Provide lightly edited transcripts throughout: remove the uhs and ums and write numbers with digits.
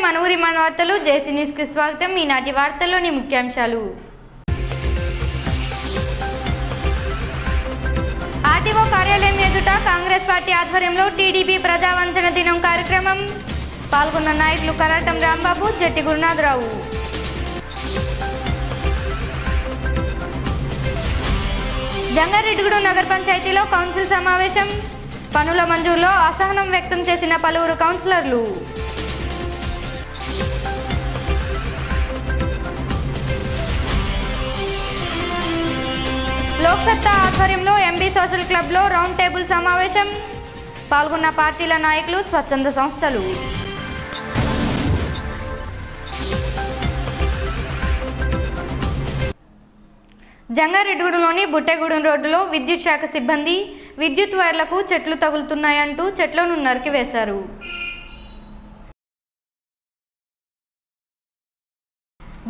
మనూరి మన వార్తలు జేసీ న్యూస్ కి స్వాగతం. ఈనాటి వార్తల్లోని ముఖ్యాంశాలు. ఆర్టీఓ కార్యాలయం ఎదుట కాంగ్రెస్ పార్టీ ఆధ్వర్యంలో టీడీపీ ప్రజావంచన దినం కార్యక్రమం. పాల్గొన్న నాయకులు కరాటం రాంబాబు, జట్టి గురునాథరావు. జంగారెడ్డిగూడెం నగర పంచాయతీలో కౌన్సిల్ సమావేశం. పనుల మంజూరులో అసహనం వ్యక్తం చేసిన పలువురు కౌన్సిలర్లు. లోక్సత్తా ఆధ్వర్యంలో ఎంబీ సోషల్ క్లబ్లో రౌండ్ టేబుల్ సమావేశం. పాల్గొన్న పార్టీల నాయకులు, స్వచ్ఛంద సంస్థలు. జంగారెడ్డిగూడెంలోని బుట్టెగూడెం రోడ్డులో విద్యుత్ శాఖ సిబ్బంది విద్యుత్ వైర్లకు చెట్లు తగులుతున్నాయంటూ చెట్లను నరికివేశారు.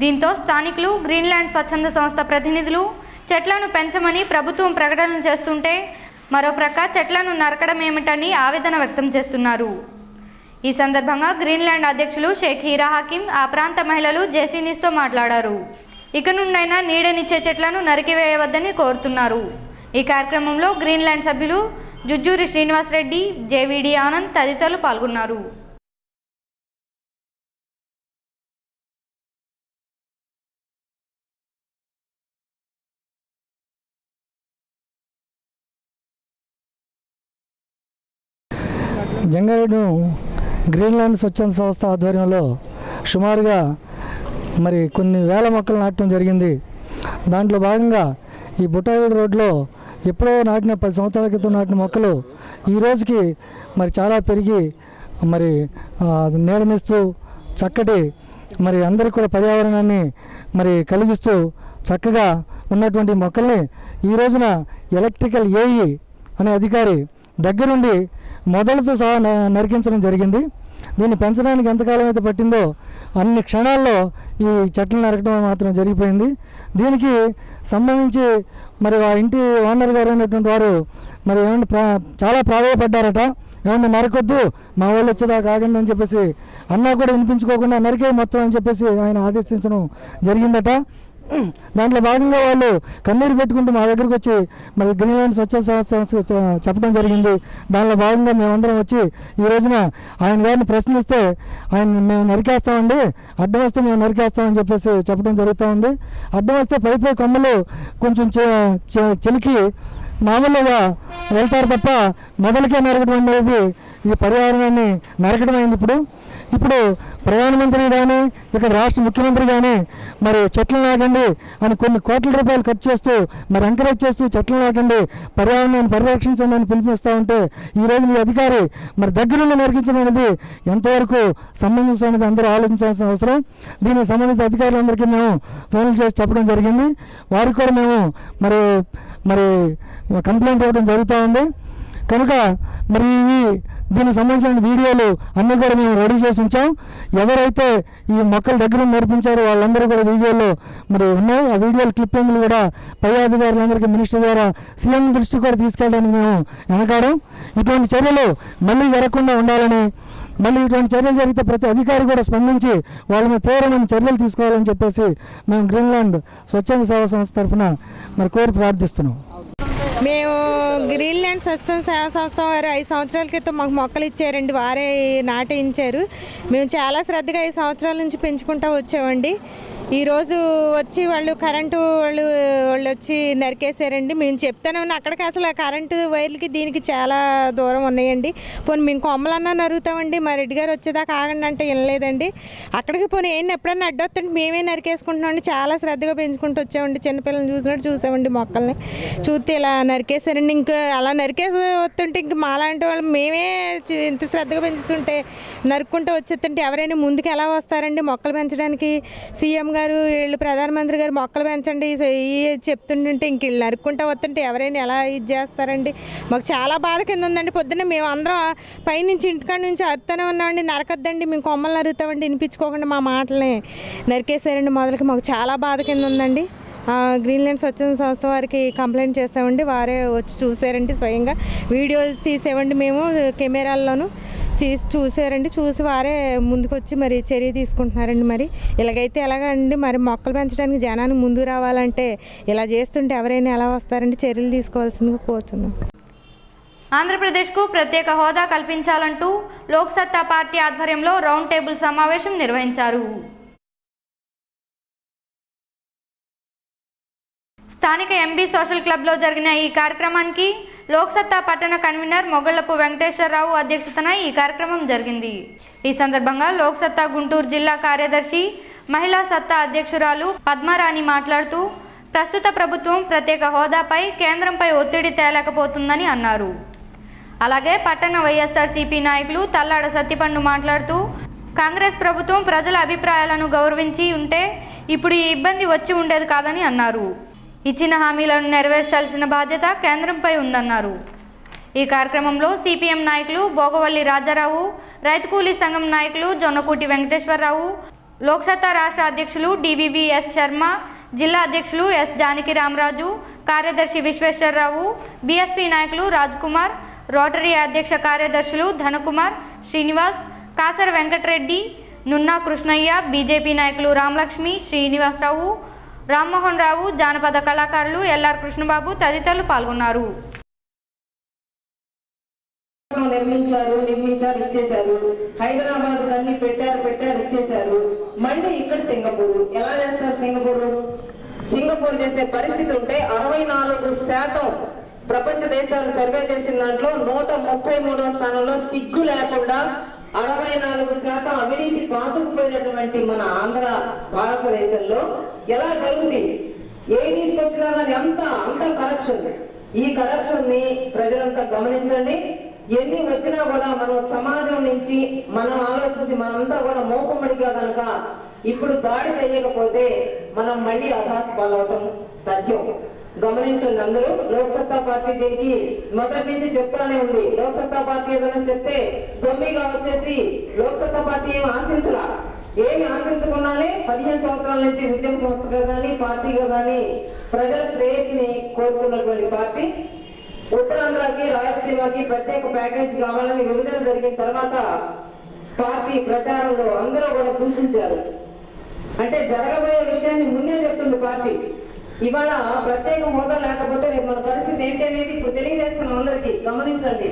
దీంతో స్థానికులు, గ్రీన్లాండ్ స్వచ్ఛంద సంస్థ ప్రతినిధులు చెట్లను పెంచమని ప్రభుత్వం ప్రకటనలు చేస్తుంటే మరో ప్రక్క చెట్లను నరకడం ఏమిటని ఆవేదన వ్యక్తం చేస్తున్నారు. ఈ సందర్భంగా గ్రీన్లాండ్ అధ్యక్షులు షేక్ హీరా హకీం ఆ ప్రాంత మహిళలు జేసీ న్యూస్తో మాట్లాడారు. ఇక నుండైనా నీడనిచ్చే చెట్లను నరికివేయవద్దని కోరుతున్నారు. ఈ కార్యక్రమంలో గ్రీన్లాండ్ సభ్యులు జుజ్జూరి శ్రీనివాసరెడ్డి, జేవీడి ఆనంద్ తదితరులు పాల్గొన్నారు. జంగారెడ్డి గ్రీన్లాండ్ స్వచ్ఛంద సంస్థ ఆధ్వర్యంలో సుమారుగా కొన్ని వేల మొక్కలు నాటడం జరిగింది. దాంట్లో భాగంగా ఈ బుట్టాగూడ రోడ్లో ఎప్పుడో నాటిన 10 సంవత్సరాల క్రితం నాటిన మొక్కలు ఈ రోజుకి చాలా పెరిగి నీడనిస్తూ చక్కటి అందరికీ కూడా పర్యావరణాన్ని కలిగిస్తూ చక్కగా ఉన్నటువంటి మొక్కల్ని ఈ రోజున ఎలక్ట్రికల్ ఏఈ అనే అధికారి దగ్గరుండి మొదలతో సహా నరికించడం జరిగింది. దీన్ని పెంచడానికి ఎంతకాలం అయితే పట్టిందో అన్ని క్షణాల్లో ఈ చెట్లు నరకడం మాత్రం జరిగిపోయింది. దీనికి సంబంధించి ఆ ఇంటి ఓనర్ గారు అయినటువంటి వారు ఏమన్నా చాలా ప్రాధాయపడ్డారట. ఏమన్నా నరకొద్దు, మా వాళ్ళు వచ్చేదాకా ఆగండి అని చెప్పేసి అన్నా కూడా వినిపించుకోకుండా నరికే మొత్తం అని చెప్పేసి ఆయన ఆదేశించడం జరిగిందట. దాంట్లో భాగంగా వాళ్ళు కన్నీరు పెట్టుకుంటూ మా దగ్గరకు వచ్చి గ్రీన్లాండ్ స్వచ్ఛంద సంస్థ చెప్పడం జరిగింది. దానిలో భాగంగా మేమందరం వచ్చి ఈ రోజున ఆయన గారిని ప్రశ్నిస్తే మేము నరికేస్తామండి, అడ్డం వస్తే మేము నరికేస్తామని చెప్పేసి చెప్పడం జరుగుతూ ఉంది. అడ్డం వస్తే పై కొమ్మలు కొంచెం చెలికి మామూలుగా వెళ్తారు తప్ప మొదలకే నరకడం అనేది ఈ పర్యావరణాన్ని నరకడం అయింది. ఇప్పుడు ప్రధానమంత్రి కానీ ఇక్కడ రాష్ట్ర ముఖ్యమంత్రి కానీ చెట్లు నాటండి అని కొన్ని కోట్ల రూపాయలు ఖర్చు చేస్తూ ఎంకరేజ్ చేస్తూ చెట్లు నాటండి, పర్యావరణాన్ని పరిరక్షించండి అని పిలిపిస్తూ ఉంటే ఈరోజు ఈ అధికారి దగ్గరుండి నరికించడం అనేది ఎంతవరకు సంబంధించి అనేది అందరూ ఆలోచించాల్సిన అవసరం. దీనికి సంబంధిత అధికారులందరికీ మేము ఫోన్లు చేసి చెప్పడం జరిగింది. వారికి కూడా మేము కంప్లైంట్ ఇవ్వడం జరుగుతూ ఉంది. కనుక దీనికి సంబంధించిన వీడియోలు అన్నీ కూడా మేము రెడీ చేసి ఉంచాం. ఎవరైతే ఈ మొక్కల దగ్గర నడిపించారో వాళ్ళందరూ కూడా వీడియోలో ఉన్నాయి. ఆ వీడియోల క్లిప్పింగ్లు కూడా పై అధికారులందరికీ మినిస్టర్ ద్వారా సీఎం దృష్టికి కూడా తీసుకెళ్ళడానికి మేము వెనకాడం. ఇటువంటి చర్యలు మళ్ళీ జరగకుండా ఉండాలని, ఇటువంటి చర్యలు జరిగితే ప్రతి అధికారి కూడా స్పందించి వాళ్ళ మీద తీవ్రమైన చర్యలు తీసుకోవాలని చెప్పేసి మేము గ్రీన్లాండ్ స్వచ్ఛంద సేవా సంస్థ తరఫున కోరి ప్రార్థిస్తున్నాం. మేము గ్రీన్లాండ్ స్వచ్ఛంద సేవా సంస్థ వారు 5 సంవత్సరాల క్రితం మాకు మొక్కలు ఇచ్చారండి. వారే నాటించారు. మేము చాలా శ్రద్ధగా 5 సంవత్సరాల నుంచి పెంచుకుంటూ వచ్చామండి. ఈరోజు వచ్చి వాళ్ళు కరెంటు వాళ్ళు వచ్చి నరికేశారండి. మేము చెప్తానే ఉన్నా అక్కడికి అసలు కరెంటు వైర్లకి దీనికి చాలా దూరం ఉన్నాయండి. పోనీ మేము కొమ్మలన్నా నరుగుతామండి, మా రెడ్డి గారు వచ్చేదాకా ఆగండి అంటే వినలేదండి. అక్కడికి పోనీ ఎప్పుడన్నా అడ్డొస్తుంటే మేమే నరికేసుకుంటున్నామండి. చాలా శ్రద్ధగా పెంచుకుంటూ వచ్చామండి. చిన్నపిల్లల్ని చూసినట్టు చూసామండి. మొక్కల్ని చూస్తే ఇలా నరికేశారండి. ఇంకా అలా నరికేసి వస్తుంటే ఇంక మాలాంటి వాళ్ళు మేమే ఇంత శ్రద్ధగా పెంచుతుంటే నరుక్కుంటూ వచ్చేస్తుంటే ఎవరైనా ముందుకు ఎలా వస్తారండి మొక్కలు పెంచడానికి? సీఎం గారు వీళ్ళు ప్రధానమంత్రి గారు మొక్కలు పెంచండి చెప్తుంటుంటే ఇంక వీళ్ళు నరుక్కుంటూ వస్తుంటే ఎవరైనా ఎలా ఇది చేస్తారండి? మాకు చాలా బాధ కింద ఉందండి. పొద్దున్నే మేము అందరం పైనుంచి ఇంటికాడ నుంచి అరుతూనే ఉన్నామండి. నరకద్దండి, మేము కొమ్మలు నరుగుతామండి, వినిపించుకోకుండా మా మాటల్ని నరికేశారండి. మొదలకి మాకు చాలా బాధ కింద ఉందండి. గ్రీన్లాండ్ స్వచ్ఛంద సంస్థ వారికి కంప్లైంట్ చేసామండి. వారే వచ్చి చూసారండి, స్వయంగా వీడియోస్ తీసేవండి మేము కెమెరాల్లోనూ చూసారండి. చూసి వారే ముందుకొచ్చి మరి చర్య తీసుకుంటున్నారండి. మరి ఇలాగైతే ఎలాగండి? మరి మొక్కలు పెంచడానికి జనానికి ముందుకు రావాలంటే ఇలా చేస్తుంటే ఎవరైనా ఎలా వస్తారండి? చర్యలు తీసుకోవాల్సిందిగా కోరుతున్నాం. ఆంధ్రప్రదేశ్కు ప్రత్యేక హోదా కల్పించాలంటూ లోక్ సత్తా పార్టీ ఆధ్వర్యంలో రౌండ్ టేబుల్ సమావేశం నిర్వహించారు. స్థానిక ఎంబీ సోషల్ క్లబ్లో జరిగిన ఈ కార్యక్రమానికి లోక్ సత్తా పట్టణ కన్వీనర్ మొగళ్లపు వెంకటేశ్వరరావు అధ్యక్షతన ఈ కార్యక్రమం జరిగింది. ఈ సందర్భంగా లోక్ సత్తా గుంటూరు జిల్లా కార్యదర్శి మహిళా సత్తా అధ్యక్షురాలు పద్మారాణి మాట్లాడుతూ ప్రస్తుత ప్రభుత్వం ప్రత్యేక హోదాపై కేంద్రంపై ఒత్తిడి తేలేకపోతుందని అన్నారు. అలాగే పట్టణ వైఎస్ఆర్సీపీ నాయకులు తల్లాడ సత్తిపండు మాట్లాడుతూ కాంగ్రెస్ ప్రభుత్వం ప్రజల అభిప్రాయాలను గౌరవించి ఉంటే ఇప్పుడు ఈ ఇబ్బంది వచ్చి ఉండేది కాదని అన్నారు. ఇచ్చిన హామీలను నెరవేర్చాల్సిన బాధ్యత కేంద్రంపై ఉందన్నారు. ఈ కార్యక్రమంలో సిపిఎం నాయకులు భోగవల్లి రాజారావు, రైతు కూలీ సంఘం నాయకులు జొన్నకూటి వెంకటేశ్వరరావు, లోక్సత్తా రాష్ట్ర అధ్యక్షులు డివివిఎస్ శర్మ, జిల్లా అధ్యక్షులు ఎస్ జానకి రామరాజు, కార్యదర్శి విశ్వేశ్వరరావు, బీఎస్పీ నాయకులు రాజ్కుమార్, రోటరీ అధ్యక్ష కార్యదర్శులు ధనకుమార్, శ్రీనివాస్, కాసర వెంకటరెడ్డి, నున్నా కృష్ణయ్య, బీజేపీ నాయకులు రామలక్ష్మి, శ్రీనివాసరావు, రామ్మోహన్ రావు, జానపద కళాకారులు ఎల్ఆర్ కృష్ణబాబు తదితరులు పాల్గొన్నారు. నిర్మించారు ఇచ్చేశారు. హైదరాబాద్ అన్ని పెట్టారు ఇచ్చేశారు. మళ్ళీ ఇక్కడ సింగపూర్ ఎలా చేస్తారు? సింగపూర్ చేసే పరిస్థితి ఉంటే 64% ప్రపంచ దేశాలు సర్వే చేసిన దాంట్లో 133వ స్థానంలో సిగ్గు లేకుండా 64% అవినీతి పాతుకుపోయినటువంటి మన ఆంధ్ర భారతదేశంలో ఎలా జరుగుతుంది? ఏ తీసుకొచ్చినా కానీ అంతా కరప్షన్. ఈ కరప్షన్ ని ప్రజలంతా గమనించండి. ఎన్ని వచ్చినా కూడా మనం సమాజం నుంచి మనం ఆలోచించి మనంతా కూడా మోపమ్మడిగా కనుక ఇప్పుడు దాడి చేయకపోతే మనం మళ్ళీ అభాస్ పాలవటం తథ్యం. గమనించండి అందరూ. లోక్సత్తా పార్టీ దీనికి మొదటి నుంచి చెప్తానే ఉంది. లోక్సత్తా పార్టీ ఏదైనా చెప్తే దొమ్మిగా వచ్చేసి లోక్సత్తా పార్టీ ఏమి ఆశించకుండానే 15 సంవత్సరాల నుంచి ఉద్యమ సంస్థగా కానీ పార్టీగా కానీ ప్రజల శ్రేయస్సుని కోరుకున్నటువంటి పార్టీ. ఉత్తరాంధ్రకి రాయలసీమకి ప్రత్యేక ప్యాకేజ్ కావాలని విభజన జరిగిన తర్వాత పార్టీ ప్రచారంలో అందరూ కూడా దూషించారు. అంటే జరగబోయే విషయాన్ని ముందే చెప్తుంది పార్టీ. ఇవాళ ప్రత్యేక హోదా లేకపోతే మన పరిస్థితి ఏంటి అనేది ఇప్పుడు తెలియజేస్తున్నాం అందరికీ. గమనించండి.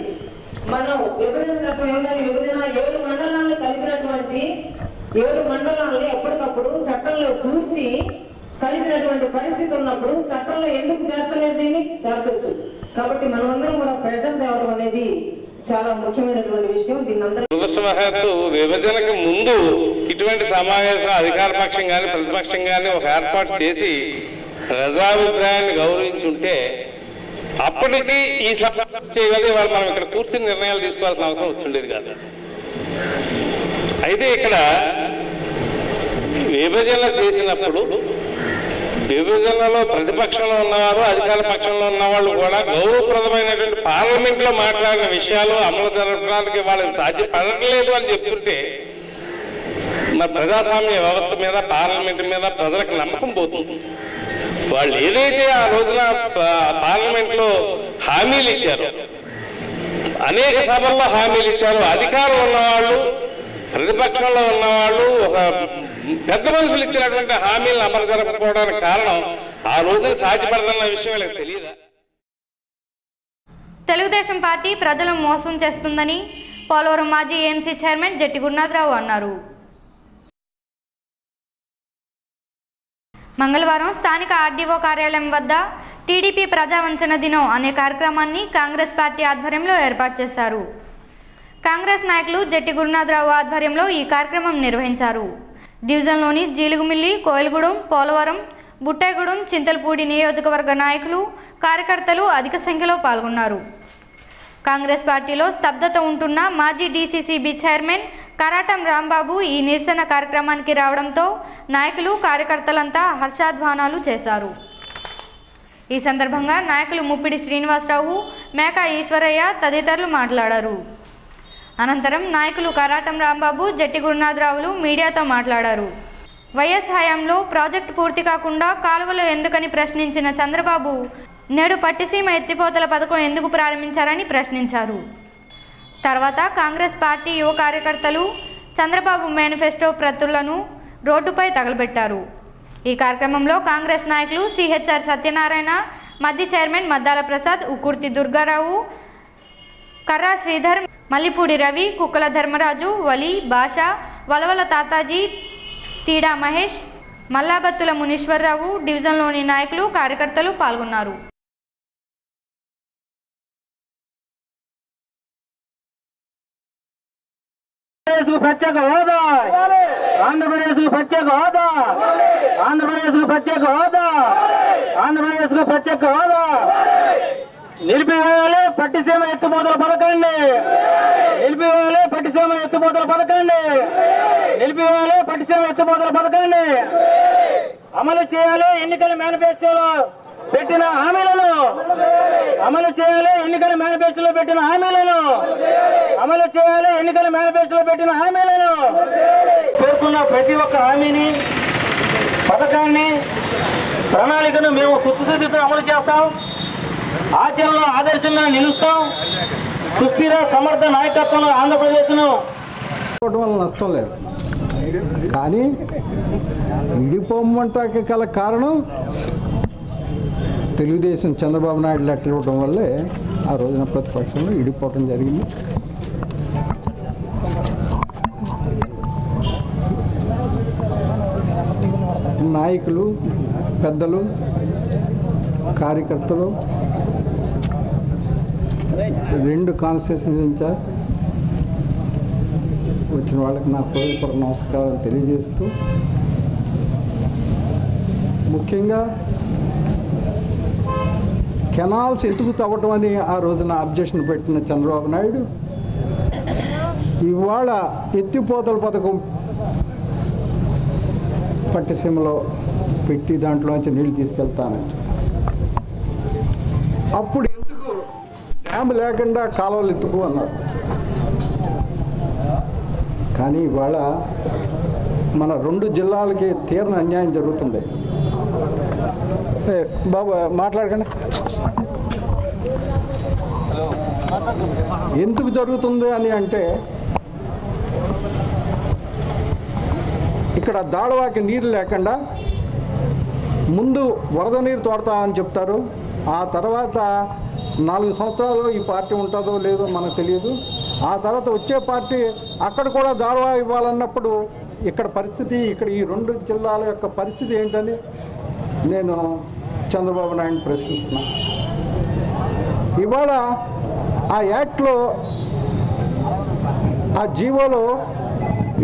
మనం విభజన చట్టం ఏమిటని విభజన 7 మండలాలను కలిపినటువంటి 7 మండలాలని ఎప్పటికప్పుడు చట్టంలో దూర్చి కలిపినటువంటి పరిస్థితి ఉన్నప్పుడు చట్టంలో ఎందుకు చేర్చలేదు? దీన్ని చేర్చవచ్చు. కాబట్టి మనమందరం కూడా ప్రజలు తేవడం అనేది చాలా ముఖ్యమైనటువంటి విషయం. దీన్ని అందరూ దురదృష్టవశాత్తు విభజనకు ముందు ఇటువంటి సమావేశం అధికార పక్షం కానీ ప్రతిపక్షం కానీ ఒక ఏర్పాటు చేసి ప్రజాభిప్రాయాన్ని గౌరవించుంటే అప్పటికి ఈ చేయగలిగే వాళ్ళు మనం ఇక్కడ కూర్చుని నిర్ణయాలు తీసుకోవాల్సిన అవసరం వచ్చిండేది కాదు. అయితే ఇక్కడ విభజన చేసినప్పుడు విభజనలో ప్రతిపక్షంలో ఉన్నవారు అధికార పక్షంలో ఉన్నవాళ్ళు కూడా గౌరవప్రదమైనటువంటి పార్లమెంట్లో మాట్లాడిన విషయాలు అమలు జరపడానికి వాళ్ళకి సాధ్యపడట్లేదు అని చెప్తుంటే మరి ప్రజాస్వామ్య వ్యవస్థ మీద పార్లమెంట్ మీద ప్రజలకు నమ్మకం పోతుంది. వాళ్ళు ఏదైతే ఆ రోజున పార్లమెంట్లో హామీలు ఇచ్చారో, అనేక సభల్లో హామీలు ఇచ్చారో, అధికారం ఉన్నవాళ్ళు ప్రతిపక్షంలో ఉన్నవాళ్ళు ఒక పెద్ద మనుషులు ఇచ్చినటువంటి హామీలను అమలు జరపకపోవడానికి కారణం ఆ రోజున సాధ్యపడదన్న విషయం వాళ్ళకి తెలియదా? తెలుగుదేశం పార్టీ ప్రజలను మోసం చేస్తుందని పోలవరం మాజీ ఏఎంసీ చైర్మన్ జట్టి గురునాథరావు అన్నారు. మంగళవారం స్థానిక ఆర్డీఓ కార్యాలయం వద్ద టీడీపీ ప్రజావంచన దినం అనే కార్యక్రమాన్ని కాంగ్రెస్ పార్టీ ఆధ్వర్యంలో ఏర్పాటు చేశారు. కాంగ్రెస్ నాయకులు జట్టి గురునాథరావు ఆధ్వర్యంలో ఈ కార్యక్రమం నిర్వహించారు. డివిజన్లోని జీలుగుమిల్లి, కోయిలగూడెం, పోలవరం, బుట్టాయిగూడెం, చింతలపూడి నియోజకవర్గ నాయకులు, కార్యకర్తలు అధిక సంఖ్యలో పాల్గొన్నారు. కాంగ్రెస్ పార్టీలో స్తబ్దత ఉంటున్న మాజీ డీసీసీబీ చైర్మన్ కరాటం రాంబాబు ఈ నిరసన కార్యక్రమానికి రావడంతో నాయకులు, కార్యకర్తలంతా హర్షాధ్వానాలు చేశారు. ఈ సందర్భంగా నాయకులు ముప్పిడి శ్రీనివాసరావు, మేకా ఈశ్వరయ్య తదితరులు మాట్లాడారు. అనంతరం నాయకులు కరాటం రాంబాబు, జట్టి గురునాథరావులు మీడియాతో మాట్లాడారు. వైఎస్ హయాంలో ప్రాజెక్టు పూర్తి కాకుండా కాలువలు ఎందుకని ప్రశ్నించిన చంద్రబాబు నేడు పట్టిసీమ ఎత్తిపోతల పథకం ఎందుకు ప్రారంభించారని ప్రశ్నించారు. తర్వాత కాంగ్రెస్ పార్టీ యువ కార్యకర్తలు చంద్రబాబు మేనిఫెస్టో ప్రతులను రోడ్డుపై తగలబెట్టారు. ఈ కార్యక్రమంలో కాంగ్రెస్ నాయకులు సిహెచ్ఆర్ సత్యనారాయణ, మద్ది చైర్మన్ మద్దాల ప్రసాద్, ఉక్కుర్తి దుర్గారావు, కర్రా శ్రీధర్, మల్లిపూడి రవి, కుక్కల ధర్మరాజు, వలి, భాష, వలవల తాతాజీ, తీడా మహేష్, మల్లాబత్తుల మునీశ్వరరావు, డివిజన్లోని నాయకులు కార్యకర్తలు పాల్గొన్నారు. ప్రత్యేక హోదా, ఆంధ్రప్రదేశ్ ప్రత్యేక హోదా, ఆంధ్రప్రదేశ్ ప్రత్యేక హోదా, ఆంధ్రప్రదేశ్ ప్రత్యేక హోదా. నిలిపివేయాలి పట్టిసీమ ఎత్తుపోతల పథకాన్ని, నిలిపివేయాలి పట్టిసీమ ఎత్తుపోతల పథకాన్ని, నిలిపివేయాలి పట్టిసీమ ఎత్తుపోతల పథకాన్ని. అమలు చేయాలి ఎన్నికల మేనిఫెస్టోలో పెట్టిన హామీలను, అమలు చేయాలి ఎన్నికల మేనిఫెస్టోలో పెట్టిన హామీలను, అమలు చేయాలి ఎన్నికల మేనిఫెస్టోలో పెట్టిన హామీలను. పేర్కొన్న ప్రతి ఒక్క హామీని, పథకాన్ని, ప్రణాళికను మేము చిత్తశుద్ధితో అమలు చేస్తాం. ఆచరణలో ఆదర్శంగా నిలుస్తాం. సుస్థిర సమర్థ నాయకత్వంలో ఆంధ్రప్రదేశ్ను వల్ల నష్టం లేదు, కానీ విడిపోమంటాకి గల కారణం తెలుగుదేశం చంద్రబాబు నాయుడు లెటర్ ఇవ్వడం వల్లే ఆ రోజున ప్రతిపక్షంలో విడిపోవడం జరిగింది. నాయకులు, పెద్దలు, కార్యకర్తలు, 2 కాన్స్టిట్యూషన్ ఇన్ఛార్జ్ వచ్చిన వాళ్ళకి నా హృదయపూర్వక నమస్కారం తెలియజేస్తూ, ముఖ్యంగా కెనాల్స్ ఎందుకు తవ్వటం అని ఆ రోజున అబ్జెక్షన్ పెట్టిన చంద్రబాబు నాయుడు ఇవాళ ఎత్తిపోతల పథకం పట్టిసీమలో పెట్టి దాంట్లోంచి నీళ్లు తీసుకెళ్తానంట. అప్పుడు ఎందుకు డ్యామ్ లేకుండా కాలువలు ఎత్తుకు అన్నారు. కానీ ఇవాళ మన 2 జిల్లాలకి తీవ్ర అన్యాయం జరుగుతుంది. బాబు మాట్లాడకండి. ఎందుకు జరుగుతుంది అని అంటే, ఇక్కడ దాళవాకి నీరు లేకుండా ముందు వరద నీరు తోడతామని చెప్తారు. ఆ తర్వాత 4 సంవత్సరాలు ఈ పార్టీ ఉంటుందో లేదో మనకు తెలియదు. ఆ తర్వాత వచ్చే పార్టీ అక్కడ కూడా దాళవా ఇవ్వాలన్నప్పుడు ఇక్కడ పరిస్థితి, ఇక్కడ ఈ 2 జిల్లాల యొక్క పరిస్థితి ఏంటని నేను చంద్రబాబు నాయుడు ప్రశ్నిస్తున్నా. ఇవాళ ఆ యాక్ట్లో, ఆ జీవోలో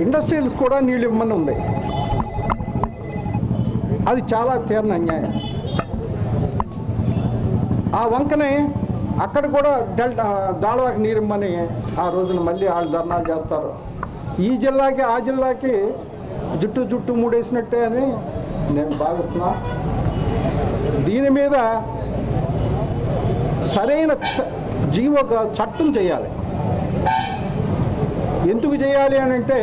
ఇండస్ట్రీలకు కూడా నీళ్ళు ఇవ్వమని ఉంది. అది చాలా తీవ్ర అన్యాయం. ఆ వంకనే అక్కడ కూడా దాళవాకి నీరు ఇవ్వమని ఆ రోజున మళ్ళీ వాళ్ళు ధర్నాలు చేస్తారు. ఈ జిల్లాకి ఆ జిల్లాకి జుట్టు మూడేసినట్టే అని నేను భావిస్తున్నా. దీని మీద సరైన చట్టం చేయాలి. ఎందుకు చేయాలి అని అంటే,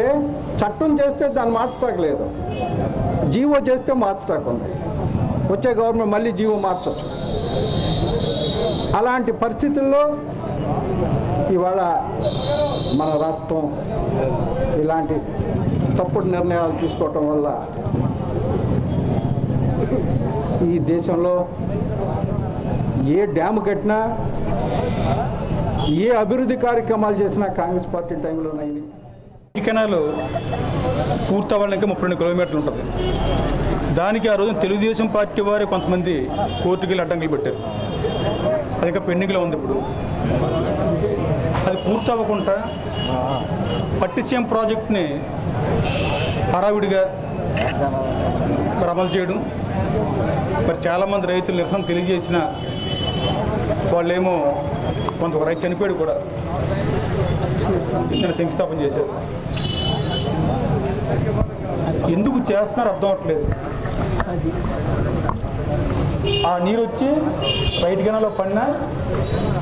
చట్టం చేస్తే దాన్ని మార్చలేదు, జీవో చేస్తే మార్చకుంది. వచ్చే గవర్నమెంట్ మళ్ళీ జీవో మార్చవచ్చు. అలాంటి పరిస్థితుల్లో ఇవాళ మన రాష్ట్రం ఇలాంటి తప్పుడు నిర్ణయాలు తీసుకోవటం వల్ల ఈ దేశంలో ఏ డ్యామ్ కట్టినా, ఏ అభివృద్ధి కార్యక్రమాలు చేసినా కాంగ్రెస్ పార్టీ టైంలోనైంది. ఈ కెనాల్ పూర్తవ్వడానికి 32 కిలోమీటర్లు ఉంటుంది. దానికి ఆ రోజు తెలుగుదేశం పార్టీ వారు కొంతమంది కోర్టుకి వెళ్ళి అడ్డంకులు పెట్టారు. అది ఇంకా పెండింగ్లో ఉంది. ఇప్పుడు అది పూర్తవ్వకుండా పట్టిసీమ ప్రాజెక్ట్ని హడావిడిగా అమలు చేయడం, మరి చాలామంది రైతులు నిరసన తెలియజేసిన వాళ్ళేమో కొంత రైతు చనిపోయాడు కూడా, ఇక్కడ శంకుస్థాపన చేశారు. ఎందుకు చేస్తున్నారో అర్థం అవ్వట్లేదు. ఆ నీరు వచ్చి రైట్ కెనాల్లో పడినా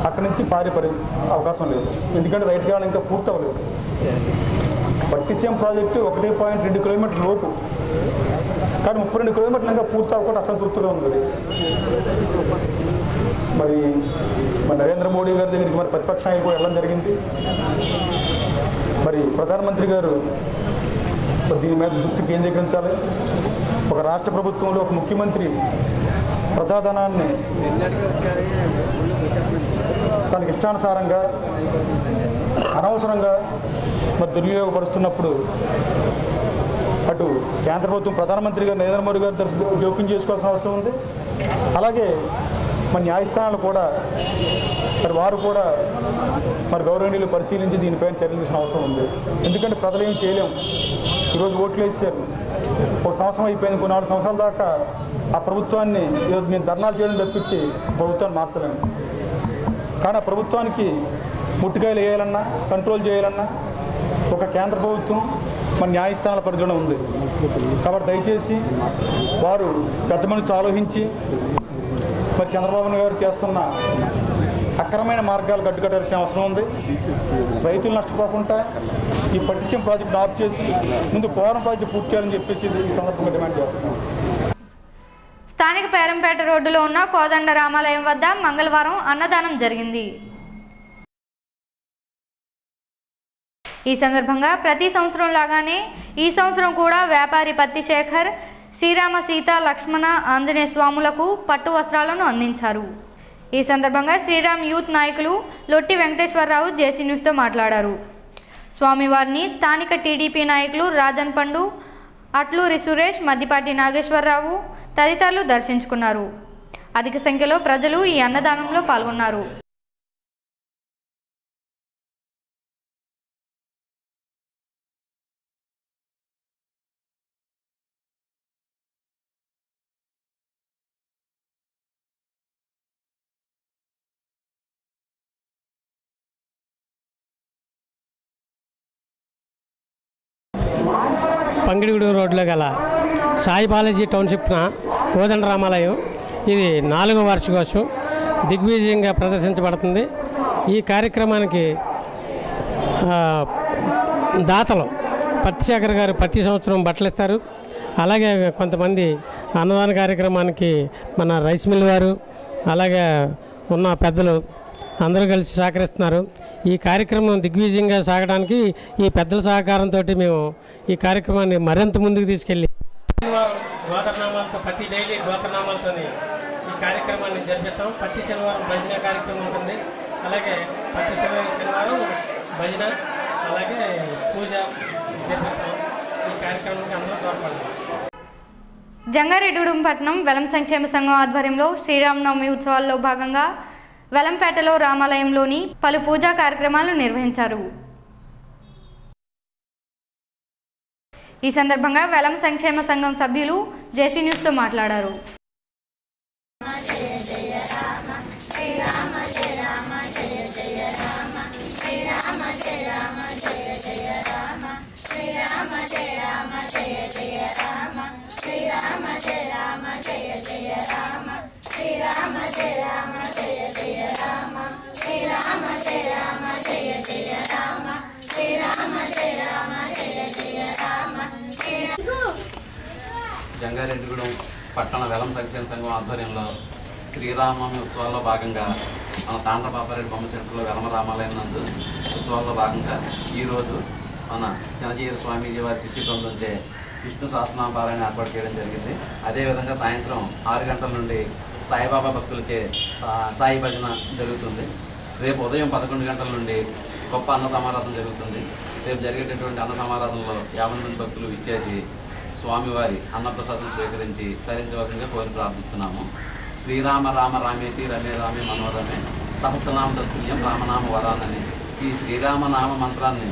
అక్కడి నుంచి పారిపడే అవకాశం లేదు. ఎందుకంటే రైట్ కెనాల్ ఇంకా పూర్తి అవ్వలేదు. పట్టిసీమ ప్రాజెక్టు 1.2 కిలోమీటర్ల లోపు, కానీ 32 కిలోమీటర్లు ఇంకా పూర్తి అవ్వకుండా అసంతృప్తిగా ఉంది. మరి నరేంద్ర మోడీ గారి దగ్గరికి మరి ప్రతిపక్ష నాయకులు కూడా వెళ్ళడం జరిగింది. మరి ప్రధానమంత్రి గారు దీని మీద దృష్టి కేంద్రీకరించాలి. ఒక రాష్ట్ర ప్రభుత్వంలో ఒక ముఖ్యమంత్రి ప్రజాధనాన్ని తనకి ఇష్టానుసారంగా అనవసరంగా మరి దుర్వినియోగపరుస్తున్నప్పుడు అటు కేంద్ర ప్రభుత్వం ప్రధానమంత్రి గారు నరేంద్ర మోడీ గారు జోక్యం చేసుకోవాల్సిన అవసరం ఉంది. అలాగే మరి న్యాయస్థానాలు కూడా మరి వారు కూడా మరి గౌరవనీయులు పరిశీలించి దీనిపైన చర్యలు తీసిన అవసరం ఉంది. ఎందుకంటే ప్రజలు ఏం చేయలేం. ఈరోజు ఓట్లు వేసారు, ఒక సంవత్సరం అయిపోయింది, ఇంకో 4 సంవత్సరాల దాకా ఆ ప్రభుత్వాన్ని ఈరోజు మేము ధర్నాలు చేయడం తప్పించి ప్రభుత్వాన్ని మార్చలేము. కానీ ఆ ప్రభుత్వానికి ముట్టికాయలు వేయాలన్నా కంట్రోల్ చేయాలన్నా ఒక కేంద్ర ప్రభుత్వం మన న్యాయస్థానాల పరిధిలో ఉంది. కాబట్టి దయచేసి వారు పెద్ద మనిషితో ఆలోచించి మరి చంద్రబాబు గారు చేస్తున్న అక్రమైన మార్గాలు గడ్డుకట్టాల్సిన అవసరం ఉంది. రైతులు నష్టపోకుండా ఈ పట్టించం ప్రాజెక్టును ఆఫ్ చేసి ముందు పోలవరం ప్రాజెక్టు పూర్తి చేయాలని చెప్పేసి ఈ సందర్భంగా డిమాండ్ చేస్తున్నాం. స్థానిక పేరంపేట రోడ్డులో ఉన్న కోదండ రామాలయం వద్ద మంగళవారం అన్నదానం జరిగింది. ఈ సందర్భంగా ప్రతి సంవత్సరం లాగానే ఈ సంవత్సరం కూడా వ్యాపారి పత్తి శేఖర్ శ్రీరామ సీత లక్ష్మణ ఆంజనేయ స్వాములకు పట్టు వస్త్రాలను అందించారు. ఈ సందర్భంగా శ్రీరామ్ యూత్ నాయకులు లొట్టి వెంకటేశ్వరరావు జేసీ న్యూస్తో మాట్లాడారు. స్వామివారిని స్థానిక టీడీపీ నాయకులు రాజన్ పండు, అట్లూరి సురేష్, మద్దిపాటి నాగేశ్వరరావు తదితరులు దర్శించుకున్నారు. అధిక సంఖ్యలో ప్రజలు ఈ అన్నదానంలో పాల్గొన్నారు. పంగిడిగూడెం రోడ్లో గల సాయి బాలాజీ టౌన్షిప్న కోదండ రామాలయం ఇది 4వ వార్షికోత్సవం దిగ్విజయంగా ప్రదర్శించబడుతుంది. ఈ కార్యక్రమానికి దాతలు పత్తిశేఖర్ గారు ప్రతి సంవత్సరం బట్టలు ఇస్తారు. అలాగే కొంతమంది అన్నదాన కార్యక్రమానికి మన రైస్ మిల్ వారు అలాగే ఉన్న పెద్దలు అందరూ కలిసి సహకరిస్తున్నారు. ఈ కార్యక్రమం దిగ్విజయంగా సాగడానికి ఈ పెద్దల సహకారంతో మేము ఈ కార్యక్రమాన్ని మరింత ముందుకు తీసుకెళ్ళి గోత్రనామాలతో ప్రతి డైలీ గోత్రనామాలతో ఈ కార్యక్రమాన్ని జరిపిస్తాం. ప్రతి శనివారం భజన కార్యక్రమం ఉంటుంది. అలాగే ప్రతి శనివారం భజన అలాగే పూజ జరిపిస్తాం. ఈ కార్యక్రమానికి అందరూ తోడ్పడతాం. జంగారెడ్డిగూడెం పట్టణం వెలం సంక్షేమ సంఘం ఆధ్వర్యంలో శ్రీరామనవమి ఉత్సవాల్లో భాగంగా వెలంపేటలో రామాలయంలోని పలు పూజా కార్యక్రమాలు నిర్వహించారు. ఈ సందర్భంగా వెలం సంక్షేమ సంఘం సభ్యులు జేసీ న్యూస్తో మాట్లాడారు. జంగారెడ్డిగూడెం పట్టణ వెలం సంక్షేమ సంఘం ఆధ్వర్యంలో శ్రీరామనవమి ఉత్సవాల్లో భాగంగా మన తాండ్రపాపారెడ్డి బొమ్మ సెంటర్లో వెలమ రామాలయం నందు ఉత్సవాల్లో భాగంగా ఈరోజు మన చిన్నజీర స్వామీజీ వారి శిష్య బృందంచే విష్ణు సహస్రనామపారాయణ ఏర్పాటు చేయడం జరిగింది. అదేవిధంగా సాయంత్రం 6 గంటల నుండి సాయిబాబా భక్తులచే సాయి భజన జరుగుతుంది. రేపు ఉదయం 11 గంటల నుండి గొప్ప అన్న సమారాధన జరుగుతుంది. రేపు జరిగేటటువంటి అన్న సమారాధనలో 50 మంది భక్తులు ఇచ్చేసి స్వామివారి అన్నప్రసాదం స్వీకరించి తరించవలసిందిగా కోరి ప్రార్థిస్తున్నాము. శ్రీరామ రామ రామేతి రమే రామే మనోరమే సహస్రనామ తత్తుల్యం రామనామ వరానని ఈ శ్రీరామనామ మంత్రాన్ని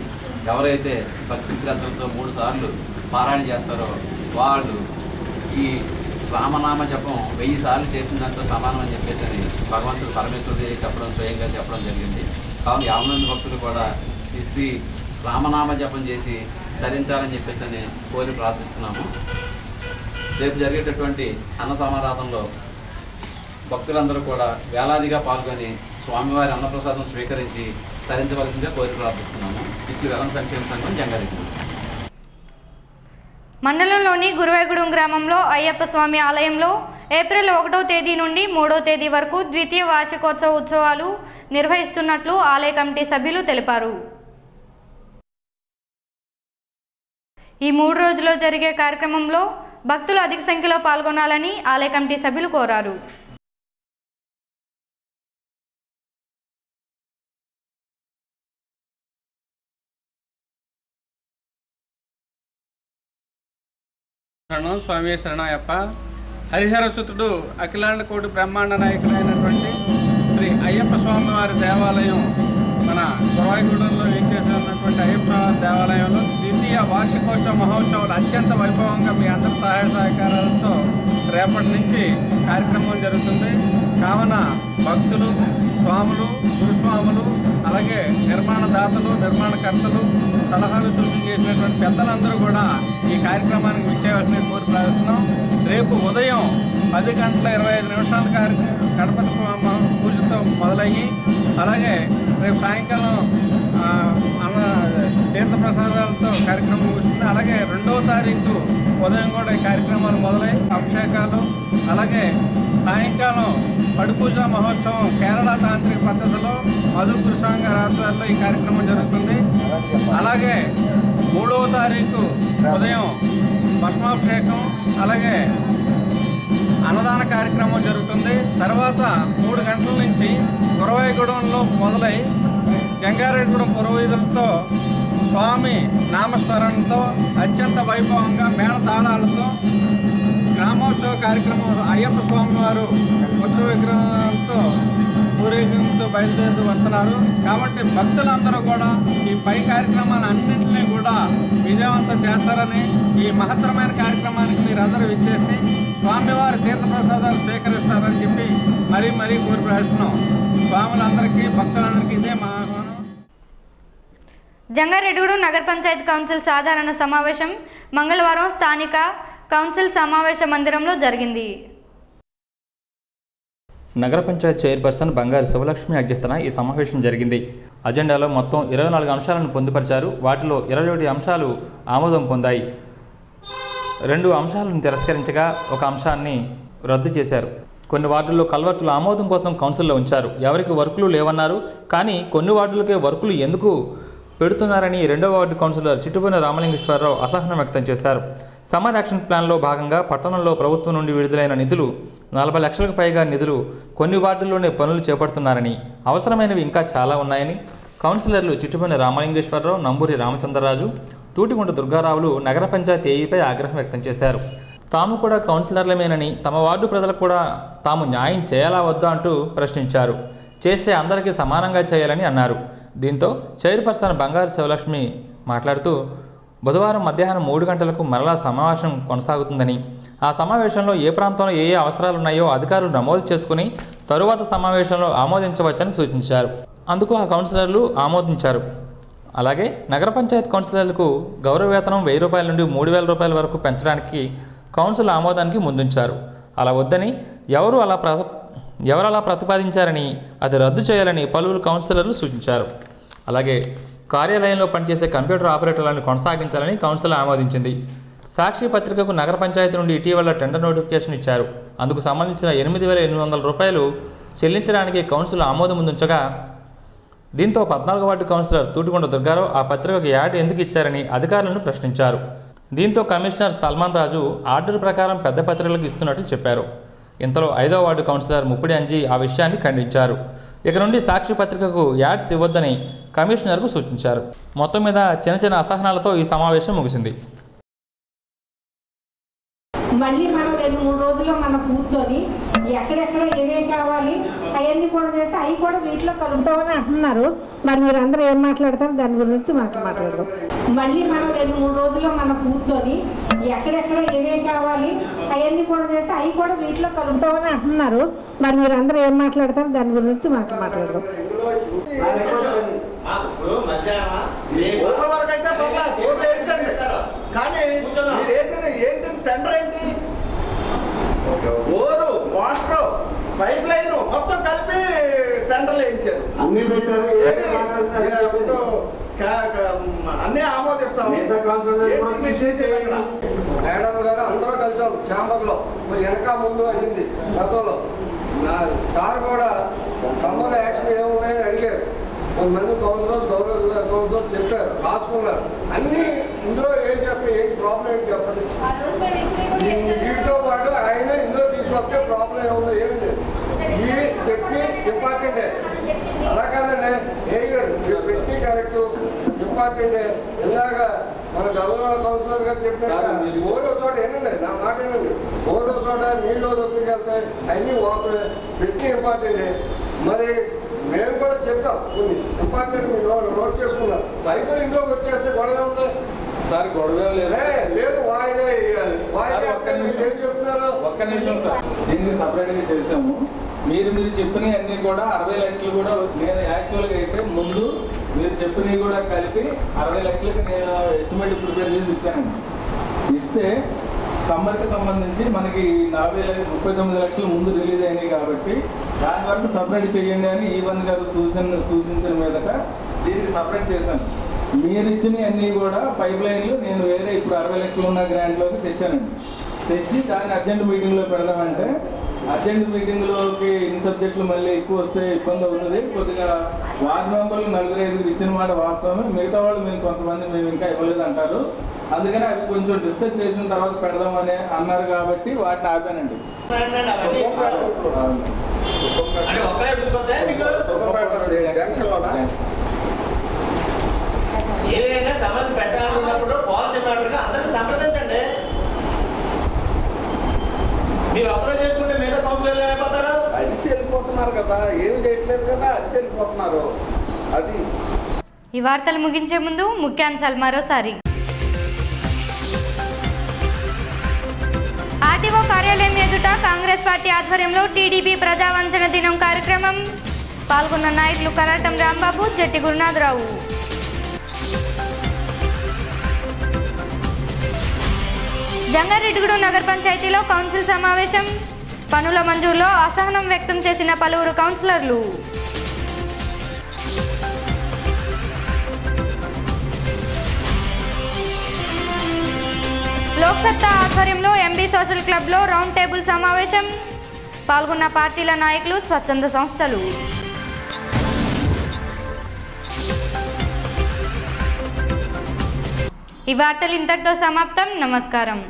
ఎవరైతే భక్తి శ్రద్ధలతో 3 సార్లు పారాయణ చేస్తారో వాళ్ళు ఈ రామనామ జపం 1000 సార్లు చేసిన దాంతో సమానం అని చెప్పేసి అని భగవంతుడు పరమేశ్వరుడు స్వయంగా చెప్పడం జరిగింది. కావున 50 మంది భక్తులు కూడా ఈ శ్రీ రామనామ జపం చేసి ధరించాలని చెప్పేసి అని కోరి ప్రార్థిస్తున్నాము. రేపు జరిగేటటువంటి అన్న సమారాధనలో భక్తులందరూ కూడా వేలాదిగా పాల్గొని స్వామివారి అన్నప్రసాదం స్వీకరించి తరించవలసిందిగా కోరి ప్రార్థిస్తున్నాము. ఇట్లు వెలం సంక్షేమ సంఘం జంగారెడ్డి. మండలంలోని గురువేగూడెం గ్రామంలో అయ్యప్ప స్వామి ఆలయంలో ఏప్రిల్ 1వ తేదీ నుండి 3వ తేదీ వరకు ద్వితీయ వార్షికోత్సవ ఉత్సవాలు నిర్వహిస్తున్నట్లు ఆలయ కమిటీ సభ్యులు తెలిపారు. ఈ 3 రోజుల్లో జరిగే కార్యక్రమంలో భక్తులు అధిక సంఖ్యలో పాల్గొనాలని ఆలయ కమిటీ సభ్యులు కోరారు. స్వామి శరణయ్యప్ప. హరిహరసుతుడు అఖిలాండ కోటి బ్రహ్మాండ నాయకుడైనటువంటి శ్రీ అయ్యప్ప స్వామి వారి దేవాలయం మన గురవాయిగూడెంలో వేయించేసినటువంటి అయ్యప్ప స్వామి దేవాలయంలో ద్వితీయ వార్షికోత్సవ మహోత్సవాలు అత్యంత వైభవంగా మీ అందరి సహాయ సహకారాలతో రేపటి నుంచి కార్యక్రమం జరుగుతుంది. కావున భక్తులు, స్వాములు, గురుస్వాములు, అలాగే నిర్మాణదాతలు, నిర్మాణకర్తలు, సలహాలు సూచన చేసినటువంటి పెద్దలందరూ కూడా ఈ కార్యక్రమానికి విచ్చేయాలని కోరి ప్రార్థిస్తున్నాం. రేపు ఉదయం 10:25 గణపతి పూజతో మొదలయ్యి అలాగే రేపు సాయంకాలం తీర్థప్రసాదాలతో కార్యక్రమం ముగుస్తుంది. అలాగే 2వ తారీఖు ఉదయం కూడా ఈ కార్యక్రమాలు మొదలై అభిషేకాలు, అలాగే సాయంకాలం పడిపూజ మహోత్సవం కేరళ తాంత్రిక పద్ధతిలో మధు కృషాంగ రాత్రుల్లో ఈ కార్యక్రమం జరుగుతుంది. అలాగే 3వ తారీఖు ఉదయం భస్మాభిషేకం, అలాగే అన్నదాన కార్యక్రమం జరుగుతుంది. తర్వాత 3 గంటల నుంచి గురవాయిగూడెంలో మొదలై గంగారెడ్డిగూడెం పురోహితులతో స్వామి నామస్మరణతో అత్యంత వైభవంగా మేళతాళాలతో గ్రామోత్సవ కార్యక్రమం అయ్యప్ప స్వామి వారు ఉత్సవ విగ్రహంతో ఊరేగింపుతో బయలుదేరుతూ వస్తున్నారు. కాబట్టి భక్తులందరూ కూడా ఈ పై కార్యక్రమాలన్నింటినీ కూడా విజయవంతం చేస్తారని, ఈ మహత్తరమైన కార్యక్రమానికి మీరందరూ విచ్చేసి స్వామివారి తీర్థప్రసాదాలు స్వీకరిస్తారని చెప్పి మరీ కోరి ప్రార్థిస్తున్నాం. స్వాములందరికీ, భక్తులందరికీ ఇదే మా ఆహ్వానం. జంగారెడ్డిగూడెం నగర పంచాయతీ కౌన్సిల్ సాధారణ సమావేశం మంగళవారం స్థానిక కౌన్సిల్ సమావేశ మందిరంలో జరిగింది. నగర పంచాయత్ చైర్పర్సన్ బంగారు శివలక్ష్మి అధ్యక్షతన ఈ సమావేశం జరిగింది. అజెండాలో మొత్తం 24 అంశాలను పొందుపరిచారు. వాటిలో 21 అంశాలు ఆమోదం పొందాయి. 2 అంశాలను తిరస్కరించగా 1 అంశాన్ని రద్దు చేశారు. కొన్ని వార్డుల్లో కల్వర్టుల ఆమోదం కోసం కౌన్సిల్లో ఉంచారు. ఎవరికి వర్కులు లేవన్నారు. కానీ కొన్ని వార్డులకే వర్కులు ఎందుకు పెడుతున్నారని 2వ వార్డు కౌన్సిలర్ చిట్టుబోయిన రామలింగేశ్వరరావు అసహనం వ్యక్తం చేశారు. సమ్మర్ యాక్షన్ ప్లాన్లో భాగంగా పట్టణంలో ప్రభుత్వం నుండి విడుదలైన నిధులు 40 లక్షలకు పైగా నిధులు కొన్ని వార్డుల్లోనే పనులు చేపడుతున్నారని, అవసరమైనవి ఇంకా చాలా ఉన్నాయని కౌన్సిలర్లు చిట్టుబోయిన రామలింగేశ్వరరావు, నంబూరి రామచంద్రరాజు, తూటిగుంట దుర్గారావులు నగర పంచాయతీ ఏఈపై ఆగ్రహం వ్యక్తం చేశారు. తాము కూడా కౌన్సిలర్లమేనని, తమ వార్డు ప్రజలకు కూడా తాము న్యాయం చేయాలా వద్దా అంటూ ప్రశ్నించారు. చేస్తే అందరికీ సమానంగా చేయాలని అన్నారు. దీంతో చైర్పర్సన్ బంగారు శివలక్ష్మి మాట్లాడుతూ బుధవారం మధ్యాహ్నం 3 గంటలకు మరలా సమావేశం కొనసాగుతుందని, ఆ సమావేశంలో ఏ ప్రాంతంలో ఏ అవసరాలున్నాయో అధికారులు నమోదు చేసుకుని తరువాత సమావేశంలో ఆమోదించవచ్చని సూచించారు. అందుకు ఆ కౌన్సిలర్లు ఆమోదించారు. అలాగే నగర పంచాయతీ కౌన్సిలర్లకు గౌరవ వేతనం 1000 రూపాయల నుండి 3000 రూపాయల వరకు పెంచడానికి కౌన్సిల్ ఆమోదానికి ముందుంచారు. అలా వద్దని ఎవరు అలా ప్రతిపాదించారని, అది రద్దు చేయాలని పలువురు కౌన్సిలర్లు సూచించారు. అలాగే కార్యాలయంలో పనిచేసే కంప్యూటర్ ఆపరేటర్లను కొనసాగించాలని కౌన్సిల్ ఆమోదించింది. సాక్షి పత్రికకు నగర పంచాయతీ నుండి ఇటీవల టెండర్ నోటిఫికేషన్ ఇచ్చారు. అందుకు సంబంధించిన 8,800 రూపాయలు చెల్లించడానికి కౌన్సిల్ ఆమోదం ముందుంచగా, దీంతో 14వ వార్డు కౌన్సిలర్ తూటిగుంట దుర్గారావు ఆ పత్రికకు యాడ్ ఎందుకు ఇచ్చారని అధికారులను ప్రశ్నించారు. దీంతో కమిషనర్ సల్మాన్ రాజు ఆర్డర్ ప్రకారం పెద్ద పత్రికలకు ఇస్తున్నట్లు చెప్పారు. ఇంతలో 5వ వార్డు కౌన్సిలర్ ముప్పిడి అంజీ ఆ విషయాన్ని ఖండించారు. ఇక నుండి సాక్షి పత్రికకు యాడ్స్ ఇవ్వొద్దని కమిషనర్కు సూచించారు. మొత్తం మీద చిన్న అసహనాలతో ఈ సమావేశం ముగిసింది. మళ్ళీ మనం 2-3 రోజుల్లో మనం కూర్చొని ఎక్కడెక్కడ ఏమేం కావాలి అవన్నీ కూడా చేస్తే అవి కూడా వీటిలో కలుపుతామని అంటున్నారు. మరి మీరందరూ ఏం మాట్లాడతారు దాని గురించి మాట్లాడదాం. మళ్ళీ మనం 2-3 రోజుల్లో మనం కూర్చొని ఎక్కడెక్కడ ఏమేం కావాలి అవన్నీ కూడా చేస్తే అవి కూడా వీటిలో కలుపుతామని అంటున్నారు. మరి మీరందరూ ఏం మాట్లాడతారు దాని గురించి మాట్లాడదాం. టెండర్ ఏంటి, ఓరు వాటర్ పైప్ లైన్ మొత్తం కలిపి టెండర్లు వేయించారు. అన్ని పెట్టారు, అన్నీ ఆమోదిస్తాం. మేడం గారు అందరూ కలిసాం ఛాంబర్లో, వెనక ముందు అయ్యింది గతంలో. నా సార్ కూడా సమ్మర్ యాక్షన్ ఏమున్నాయని అడిగారు. కొంతమంది కౌన్సిలర్స్ గౌరవ కౌన్సిలర్స్ చెప్పారు, రాసుకున్నారు. అన్నీ ఇందులో ఏం చేస్తే ఏంటి ప్రాబ్లం ఏంటి చెప్పండి. వీటితో పాటు ఆయన ఇందులో తీసుకొస్తే ప్రాబ్లం ఏముందో ఏమి లేదు. ఈ టెక్నిక్ ఇంపార్టెంటే, అలా కాదండి ఏ గారు టెక్నిక్ కరెక్ట్ ఇంపార్టెంటే. ఇందాక మన గవర్నర్ కౌన్సిలర్ గారు చెప్పినట్టుగా ఓరో చోట ఏనండి, నా మాట ఏనండి, ఓరో చోట నీళ్ళు దొరికెళ్తాయి, అన్నీ వాటర్ పెట్టి ఇంపార్టెంటే. మరి మేము కూడా చెప్పాం కొన్ని ఇంపార్టెంట్ నోట్ చేసుకున్నాం. సైకిల్ ఇంట్లోకి వచ్చేస్తే గొడవ ఉందా సార్? గొడవ లేదు, వాయిదా వేయాలి. వాయిదా ఏం చెప్తున్నారు? ఒక్క నిమిషం సార్, దీన్ని సపరేట్గా చేసాము. మీరు చెప్పినవి అన్నీ కూడా 60 లక్షలు కూడా నేను యాక్చువల్గా అయితే ముందు మీరు చెప్పినవి కూడా కలిపి 60 లక్షలకి నేను ఎస్టిమేట్ ప్రిపేర్ చేసి ఇచ్చానండి. ఇస్తే సమ్మర్కి సంబంధించి మనకి 39 లక్షలు ముందు రిలీజ్ అయినాయి కాబట్టి దాని వరకు సపరేట్ చేయండి అని ఈవన్ గారు సూచించిన మీదట దీనికి సపరేట్ చేశాను. మీరు ఇచ్చినవి అన్నీ కూడా పైప్ లైన్లు నేను వేరే ఇప్పుడు 60 లక్షలు ఉన్న గ్రాంట్లోకి తెచ్చానండి. తెచ్చి దాన్ని అర్జెంట్ మీటింగ్లో పెడదామంటే అర్జెంట్ మీటింగ్లోకి ఇన్ని సబ్జెక్టులు మళ్ళీ ఎక్కువ వస్తే ఇబ్బంది అవుతుంది. కొద్దిగా వార్డు మెంబర్లు 4-5 ఇచ్చిన మాట వాస్తవమే, మిగతా వాళ్ళు మేము కొంతమంది మేము ఇంకా ఇవ్వలేదు అంటారు. అందుకని అవి కొంచెం డిస్కస్ చేసిన తర్వాత పెడదామని అన్నారు కాబట్టి వాటిని ఆపానండి. ఏదైనా సమస్య పెట్టాలన్నప్పుడు పాలసీ మ్యాటర్గా అందరికీ సంప్రదించండి. మీరు అప్లై చేసుకుంటే మీద కౌన్సిలర్లు అయిపోతారు. అరిసి వెళ్ళిపోతున్నారు కదా, ఏమి చేయట్లేదు కదా, అరిసి వెళ్ళిపోతున్నారు. అది ఈ వార్తలు ముగించే ముందు ముఖ్యాంశాలు మరోసారి. ఆర్టీఓ కార్యాలయం ఎదుట కాంగ్రెస్ పార్టీ ఆధ్వర్యంలో టీడీపీ ప్రజావంచన దినం కార్యక్రమం. పాల్గొన్న నాయకులు కరాటం రాంబాబు, జట్టి గురునాథరావు. జంగారెడ్డిగూడెం నగర పంచాయతీలో కౌన్సిల్ సమావేశం. పనుల మంజూరులో అసహనం వ్యక్తం చేసిన పలువురు కౌన్సిలర్లు. లోక్సత్తా ఆధ్వర్యంలో ఎంబీ సోషల్ క్లబ్లో రౌండ్ టేబుల్ సమావేశం. పాల్గొన్న పార్టీల నాయకులు, స్వచ్ఛంద సంస్థలు. ఈ వార్తలు ఇంతటితో సమాప్తం. నమస్కారం.